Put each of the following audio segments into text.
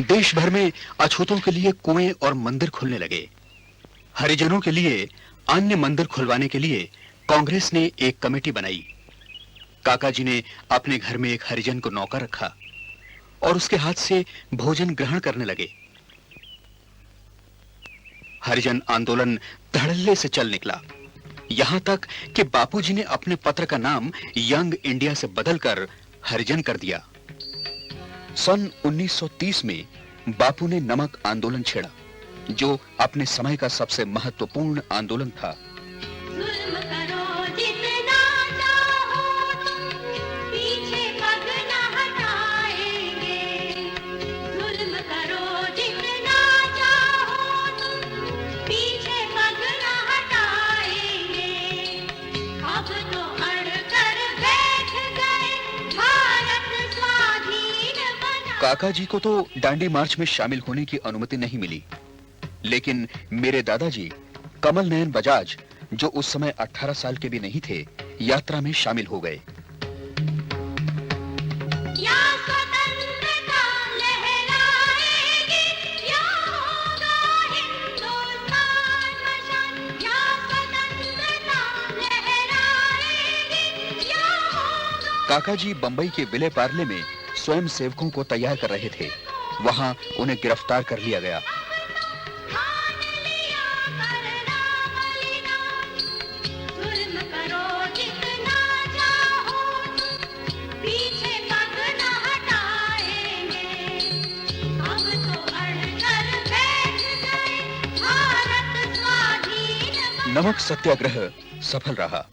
देश भर में अछूतों के लिए कुएं और मंदिर खुलने लगे। हरिजनों के लिए अन्य मंदिर खुलवाने के लिए कांग्रेस ने एक कमेटी बनाई। काका जी ने अपने घर में एक हरिजन को नौकर रखा और उसके हाथ से भोजन ग्रहण करने लगे। हरिजन आंदोलन धड़ल्ले से चल निकला, यहां तक कि बापूजी ने अपने पत्र का नाम यंग इंडिया से बदलकर हरिजन कर दिया। सन 1930 में बापू ने नमक आंदोलन छेड़ा, जो अपने समय का सबसे महत्वपूर्ण आंदोलन था। काका जी को तो डांडी मार्च में शामिल होने की अनुमति नहीं मिली, लेकिन मेरे दादाजी कमल नयन बजाज, जो उस समय 18 साल के भी नहीं थे, यात्रा में शामिल हो गए। काका जी बंबई के विले पार्ले में स्वयं सेवकों को तैयार कर रहे थे। वहां उन्हें गिरफ्तार कर लिया गया। नमक सत्याग्रह सफल रहा।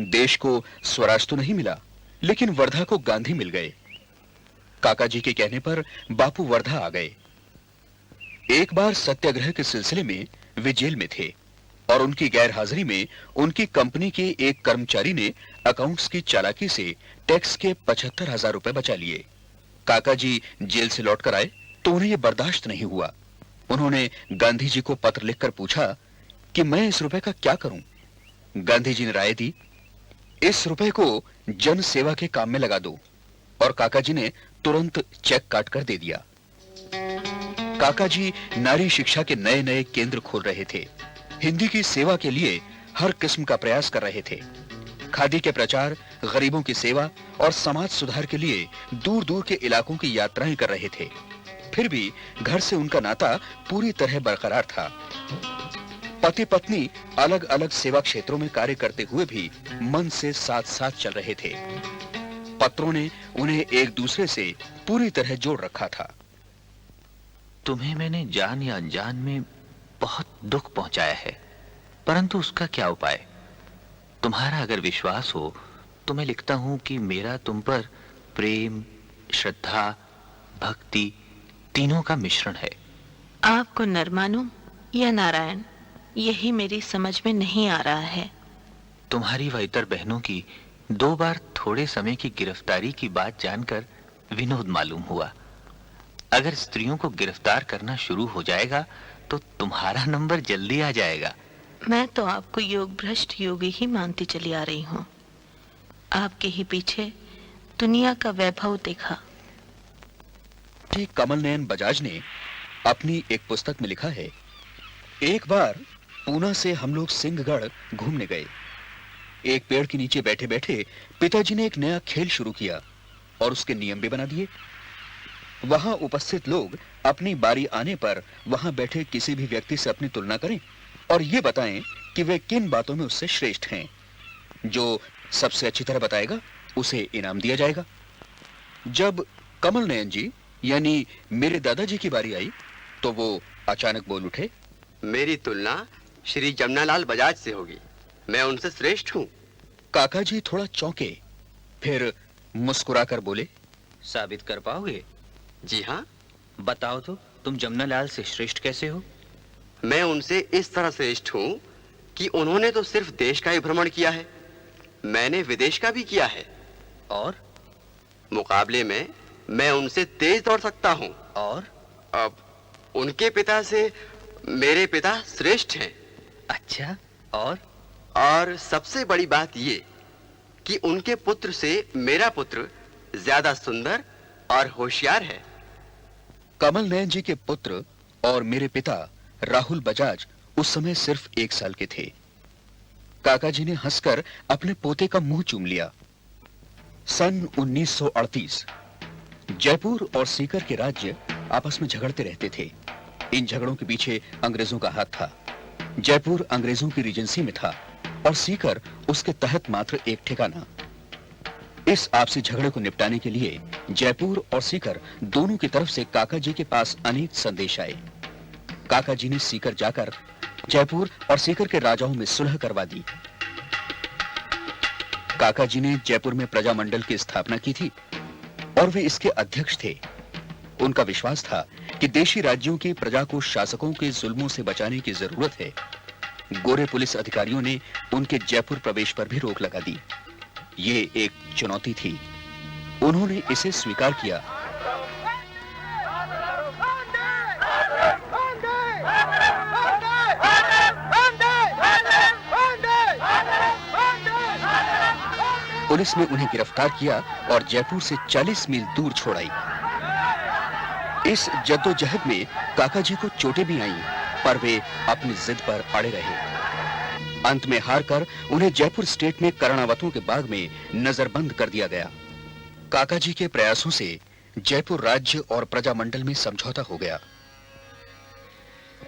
देश को स्वराज तो नहीं मिला, लेकिन वर्धा को गांधी मिल गए। काका जी के कहने पर बापू वर्धा आ गए। एक बार सत्याग्रह के सिलसिले में वे जेल में थे और उनकी गैर हाजिरी में उनकी कंपनी के एक कर्मचारी ने अकाउंट्स की चालाकी से टैक्स के 75,000 रुपए बचा लिए। काका जी जेल से लौटकर आए तो उन्हें यह बर्दाश्त नहीं हुआ। उन्होंने गांधी जी को पत्र लिखकर पूछा कि मैं इस रुपए का क्या करूं। गांधी जी ने राय दी, इस रुपए को जन सेवा के काम में लगा दो, और काका जी ने तुरंत चेक काट कर दे दिया। काका जी नारी शिक्षा के नए नए केंद्र खोल रहे थे। हिंदी की सेवा के लिए हर किस्म का प्रयास कर रहे थे। खादी के प्रचार, गरीबों की सेवा और समाज सुधार के लिए दूर दूर के इलाकों की यात्राएं कर रहे थे। फिर भी घर से उनका नाता पूरी तरह बरकरार था। पति पत्नी अलग अलग सेवा क्षेत्रों में कार्य करते हुए भी मन से साथ साथ चल रहे थे। पत्रों ने उन्हें एक दूसरे से पूरी तरह जोड़ रखा था। तुम्हें मैंने जान या अनजान में बहुत दुख पहुंचाया है, परंतु उसका क्या उपाय। तुम्हारा अगर विश्वास हो तो मैं लिखता हूं कि मेरा तुम पर प्रेम, श्रद्धा, भक्ति तीनों का मिश्रण है। आपको नर मानूं या नारायण, यही मेरी समझ में नहीं आ रहा है। तुम्हारी व इतर बहनों की 2 बार थोड़े समय की गिरफ्तारी की बात जानकर विनोद मालूम हुआ। अगर स्त्रियों को गिरफ्तार करना शुरू हो जाएगा तो तुम्हारा नंबर जल्दी आ जाएगा। मैं तो आपको योग भ्रष्ट योगी ही मानती चली आ रही हूँ। आपके ही पीछे दुनिया का वैभव देखा। कमल नयन बजाज ने अपनी एक पुस्तक में लिखा है, एक बार पूना से हम लोग सिंहगढ़ घूमने गए। एक पेड़ के नीचे बैठे बैठे पिताजी ने एक नया खेल शुरू किया और उसके नियम भी बना दिए। वहां उपस्थित लोग अपनी बारी आने पर वहां बैठे किसी भी व्यक्ति से अपनी तुलना करें और ये बताएं कि वे किन बातों में उससे श्रेष्ठ हैं। जो सबसे अच्छी तरह बताएगा उसे इनाम दिया जाएगा। जब कमल नयन जी यानी मेरे दादाजी की बारी आई तो वो अचानक बोल उठे, मेरी तुलना श्री जमनालाल बजाज से होगी, मैं उनसे श्रेष्ठ हूँ। काका जी थोड़ा चौंके, फिर मुस्कुराकर बोले, साबित कर पाओगे? जी हाँ। बताओ तो, तुम जमनालाल से श्रेष्ठ कैसे हो? मैं उनसे इस तरह श्रेष्ठ हूँ कि उन्होंने तो सिर्फ देश का ही भ्रमण किया है, मैंने विदेश का भी किया है। और मुकाबले में मैं उनसे तेज दौड़ सकता हूँ। और अब उनके पिता से मेरे पिता श्रेष्ठ हैं। अच्छा, और सबसे बड़ी बात ये कि उनके पुत्र से मेरा पुत्र ज्यादा सुंदर और होशियार है। कमल नयन जी के पुत्र और मेरे पिता राहुल बजाज उस समय सिर्फ 1 साल के थे। काका जी ने हंसकर अपने पोते का मुंह चूम लिया। सन 1938 जयपुर और सीकर के राज्य आपस में झगड़ते रहते थे। इन झगड़ों के पीछे अंग्रेजों का हाथ था। जयपुर अंग्रेजों की रीजेंसी में था और सीकर उसके तहत मात्र एक ठिकाना। इस आपसी झगड़े को निपटाने के लिए जयपुर और सीकर दोनों की तरफ से काका जी के पास अनेक संदेश आए। काका जी ने सीकर जाकर जयपुर और सीकर के राजाओं में सुलह करवा दी। काका जी ने जयपुर में प्रजामंडल की स्थापना की थी और वे इसके अध्यक्ष थे। उनका विश्वास था कि देशी राज्यों की प्रजा को शासकों के जुल्मों से बचाने की जरूरत है। गोरे पुलिस अधिकारियों ने उनके जयपुर प्रवेश पर भी रोक लगा दी। ये एक चुनौती थी। उन्होंने इसे स्वीकार किया। पुलिस ने उन्हें गिरफ्तार किया और जयपुर से 40 मील दूर छोड़ाई। इस जद्दोजहद में काका जी को चोटें भी आईं, पर वे अपनी जिद पर अड़े रहे। अंत में हारकर उन्हें जयपुर स्टेट में कर्णावतों के बाग में नजरबंद कर दिया गया। काका जी के प्रयासों से जयपुर राज्य और प्रजामंडल में समझौता हो गया।